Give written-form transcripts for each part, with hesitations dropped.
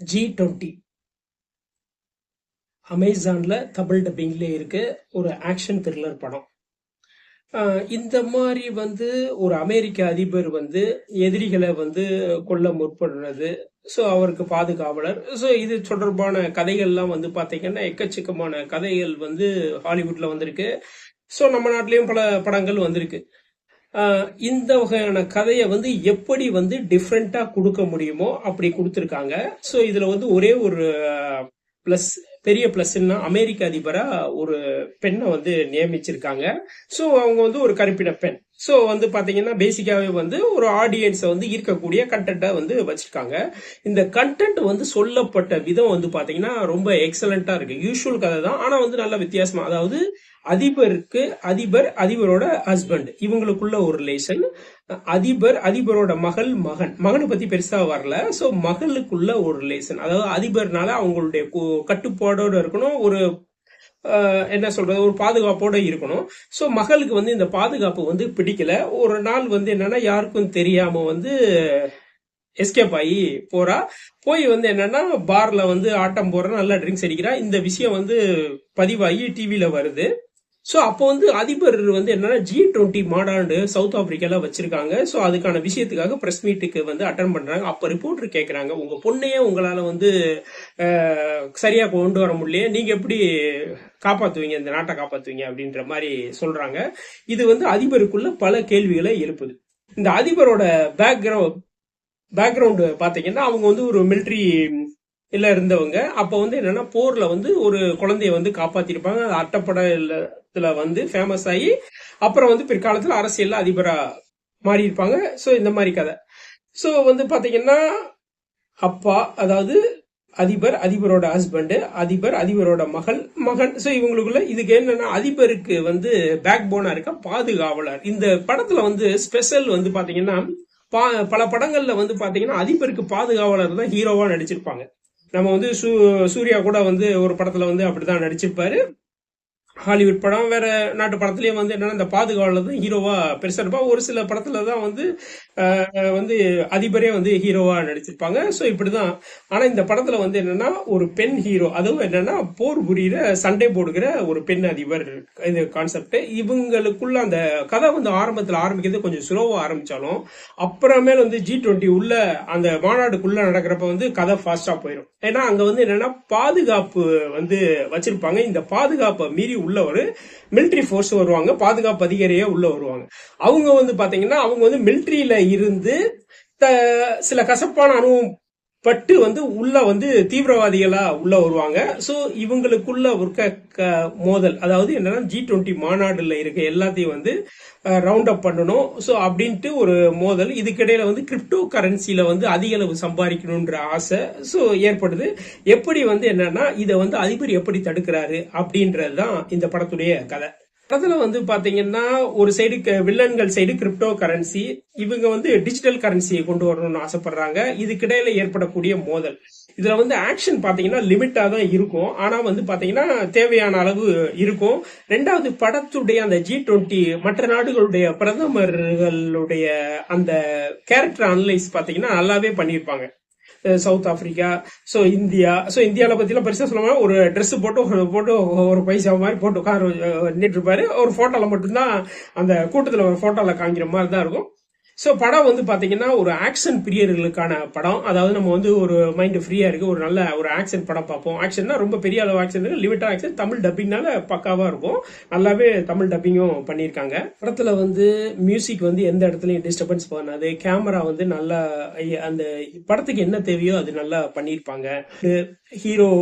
G20 அமேசான்ல தமிழ் டப்பிங்ல இருக்கு. ஒரு ஆக்ஷன் த்ரில்லர் படம். இந்த மாதிரி ஒரு அமெரிக்க அதிபர் எதிரிகளை கொல்ல முற்படுறது. ஸோ அவருக்கு பாதுகாவலர். ஸோ இது தொடர்பான கதைகள்லாம் பார்த்தீங்கன்னா எக்கச்சக்கமான கதைகள் ஹாலிவுட்ல வந்திருக்கு. ஸோ நம்ம நாட்டிலையும் பல படங்கள் வந்திருக்கு. இந்த வகையான கதையை எப்படி டிஃப்ரெண்டா கொடுக்க முடியுமோ அப்படி கொடுத்துருக்காங்க. ஸோ இதுல ஒரே ஒரு பிளஸ், பெரிய பிளஸ்ன்னா அமெரிக்க அதிபரா ஒரு பெண்ணை நியமிச்சிருக்காங்க. ஸோ அவங்க ஒரு கருப்பின பெண். ஸோ பாத்தீங்கன்னா பேசிக்காவே ஒரு ஆடியன்ஸை ஈர்க்கக்கூடிய கண்டென்ட்டை வச்சிருக்காங்க. இந்த கண்டென்ட் சொல்லப்பட்ட விதம் பாத்தீங்கன்னா ரொம்ப எக்ஸலண்டா இருக்கு. யூஷுவல் கதை தான், ஆனா நல்ல வித்தியாசமா. அதாவது அதிபரோட ஹஸ்பண்ட், இவங்களுக்குள்ள ஒரு ரிலேஷன். அதிபரோட மகனை பத்தி பெருசா வரல. சோ மகளுக்குள்ள ஒரு ரிலேஷன். அதாவது அதிபர்னால அவங்களுடைய கட்டுப்பாடோட இருக்கணும், ஒரு என்ன சொல்றது, ஒரு பாதுகாப்போட இருக்கணும். சோ மகளுக்கு இந்த பாதுகாப்பு பிடிக்கல. ஒரு நாள் என்னன்னா யாருக்கும் தெரியாம எஸ்கேப் ஆகி போறா. போய் என்னன்னா பார்ல ஆட்டம் போடுற, நல்லா ட்ரிங்க்ஸ் அடிக்கிறா. இந்த விஷயம் பதிவாகி டிவில வருது. சோ அப்போ அதிபர் என்னன்னா G20 மாநாடு சவுத் ஆப்பிரிக்கால வச்சிருக்காங்க. சோ அதுக்கான விஷயத்துக்காக பிரஸ் மீட்டுக்கு அட்டன் பண்றாங்க. அப்ப ரிப்போர்ட்டர் கேக்குறாங்க, உங்க பொண்ணையே உங்களால சரியா கொண்டு வர முடியல, நீங்க எப்படி காப்பாத்துவீங்க, இந்த நாட்டை காப்பாத்துவீங்க அப்படின்ற மாதிரி சொல்றாங்க. இது அதிபருக்குள்ள பல கேள்விகளை எழுப்புது. இந்த அதிபரோட பேக்ரவுண்ட் பாத்தீங்கன்னா அவங்க ஒரு மிலிட்ரி இல்ல இருந்தவங்க. அப்ப என்னன்னா போர்ல ஒரு குழந்தைய காப்பாத்திருப்பாங்க. அது அட்டப்படத்துல ஃபேமஸ் ஆகி அப்புறம் பிற்காலத்துல அரசியல்ல அதிபரா மாறி இருப்பாங்க. சோ இந்த மாதிரி கதை. சோ பாத்தீங்கன்னா அப்பா, அதாவது அதிபரோட ஹஸ்பண்ட், அதிபரோட மகன். சோ இவங்களுக்குள்ள இதுக்கு என்னன்னா அதிபருக்கு பேக் போனா இருக்க பாதுகாவலர். இந்த படத்துல ஸ்பெஷல் பாத்தீங்கன்னா பல படங்கள்ல பாத்தீங்கன்னா அதிபருக்கு பாதுகாவலர் தான் ஹீரோவா நடிச்சிருப்பாங்க. நம்ம சூர்யா கூட ஒரு படத்துல அப்படிதான் நடிச்சிருப்பாரு. ஹாலிவுட் படம், வேற நாட்டு படத்துலயும் என்னன்னா இந்த பாதுகாவலர் தான் ஹீரோவா பெருசா இருப்பா. ஒரு சில படத்துல தான் அதிபரே ஹீரோவா நடிச்சிருப்பாங்க. சோ இப்படிதான். ஆனா இந்த படத்துல என்னன்னா ஒரு பெண் ஹீரோ, அதுவும் என்னன்னா போர் புரியுற, சண்டை போடுகிற ஒரு பெண் அதிபர். இது கான்செப்ட். இவங்களுக்குள்ள அந்த கதை ஆரம்பத்துல ஆரம்பிக்கிறது கொஞ்சம் ஸ்லோவா ஆரம்பிச்சாலும் அப்புறமேல G20 உள்ள அந்த மாநாடுக்குள்ள நடக்கிறப்ப கதை ஃபாஸ்டா போயிடும். ஏன்னா அங்க என்னன்னா பாதுகாப்பு வச்சிருப்பாங்க. இந்த பாதுகாப்பை மீறி உள்ள ஒரு மிலிட்டரி போர்ஸ் வருவாங்க, பாதுகாப்பு அதிகாரியே உள்ள வருவாங்க. அவங்க பாத்தீங்கன்னா அவங்க மிலிட்டரியில இருந்து சில கசப்பான அனுபவம் பட்டு உள்ள தீவிரவாதிகளா உள்ள வருவாங்க. சோ இவங்களுக்குள்ள ஒரு மோதல். அதாவது என்னன்னா G20 மாநாடுல இருக்க எல்லாத்தையும் ரவுண்ட் அப் பண்ணணும். சோ அப்படின்ட்டு ஒரு மோதல். இதுக்கிடையில கிரிப்டோ கரன்சில அதிக அளவு சம்பாதிக்கணும்ன்ற ஆசை சோ ஏற்படுது. எப்படி என்னன்னா இதை அதிபர் எப்படி தடுக்கிறாரு அப்படின்றதுதான் இந்த படத்துடைய கதை. படத்துல பாத்தீங்கன்னா ஒரு சைடு வில்லன்கள் சைடு கிரிப்டோ கரன்சி, இவங்க டிஜிட்டல் கரன்சியை கொண்டு வரணும்னு ஆசைப்படுறாங்க. இதுக்கிடையில ஏற்படக்கூடிய மோதல். இதுல ஆக்ஷன் பாத்தீங்கன்னா லிமிட்டா தான் இருக்கும். ஆனா பாத்தீங்கன்னா தேவையான அளவு இருக்கும். ரெண்டாவது, படத்துடைய அந்த G20 மற்ற நாடுகளுடைய பிரதமர்களுடைய அந்த கேரக்டர் அனலைஸ் பாத்தீங்கன்னா நல்லாவே பண்ணிருப்பாங்க. சவுத் ஆப்பிரிக்கா, சோ இந்தியால பத்திலாம் பெருசா சொல்லுவாங்க. ஒரு ட்ரெஸ் போட்டு ஒரு பைசா மாதிரி போட்டு உட்கார நின்றுட்டு இருப்பாரு. ஒரு போட்டோல மட்டும்தான், அந்த கூட்டத்துல ஒரு போட்டோல காமிக்கிற மாதிரி தான் இருக்கும். சோ படம் பாத்தீங்கன்னா ஒரு ஆக்ஷன் பிரியர்களுக்கான படம். அதாவது நம்ம ஒரு மைண்ட் ஃப்ரீயா இருக்கு, ஒரு நல்ல ஒரு ஆக்ஷன் படம் பார்ப்போம். ஆக்ஷன்னா ரொம்ப பெரிய அளவு ஆக்ஷன் இருக்கு, லிமிட்டா ஆக்ஷன். தமிழ் டப்பிங்னால பக்காவா இருக்கும். நல்லாவே தமிழ் டப்பிங்கும் பண்ணிருக்காங்க. படத்துல மியூசிக் எந்த இடத்துலயும் டிஸ்டர்பன்ஸ் பண்ணாது. கேமரா நல்லா அந்த படத்துக்கு என்ன தேவையோ அது நல்லா பண்ணிருப்பாங்க. ஹீரோ,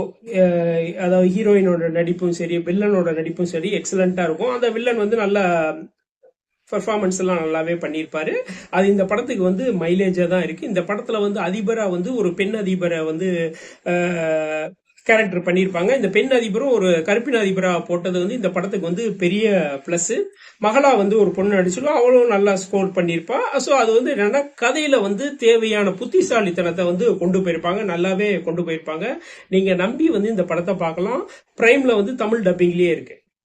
அதாவது ஹீரோயினோட நடிப்பும் சரி, வில்லனோட நடிப்பும் சரி எக்ஸலண்டா இருக்கும். அந்த வில்லன் நல்லா பெர்ஃபார்மன்ஸ் எல்லாம் நல்லாவே பண்ணியிருப்பாரு. அது இந்த படத்துக்கு மைலேஜா தான் இருக்கு. இந்த படத்துல அதிபரா ஒரு பெண் அதிபரை கேரக்டர் பண்ணியிருப்பாங்க. இந்த பெண் அதிபரும் ஒரு கருப்பின அதிபரா போட்டது இந்த படத்துக்கு பெரிய பிளஸ். மகளா ஒரு பொண்ணு நடிச்சிடும், அவளும் நல்லா ஸ்கோர் பண்ணியிருப்பா. சோ அது என்னன்னா கதையில தேவையான புத்திசாலித்தனத்தை கொண்டு போயிருப்பாங்க, நல்லாவே கொண்டு போயிருப்பாங்க. நீங்க நம்பி இந்த படத்தை பார்க்கலாம். பிரைம்ல தமிழ் டப்பிங்லயே இருக்கு.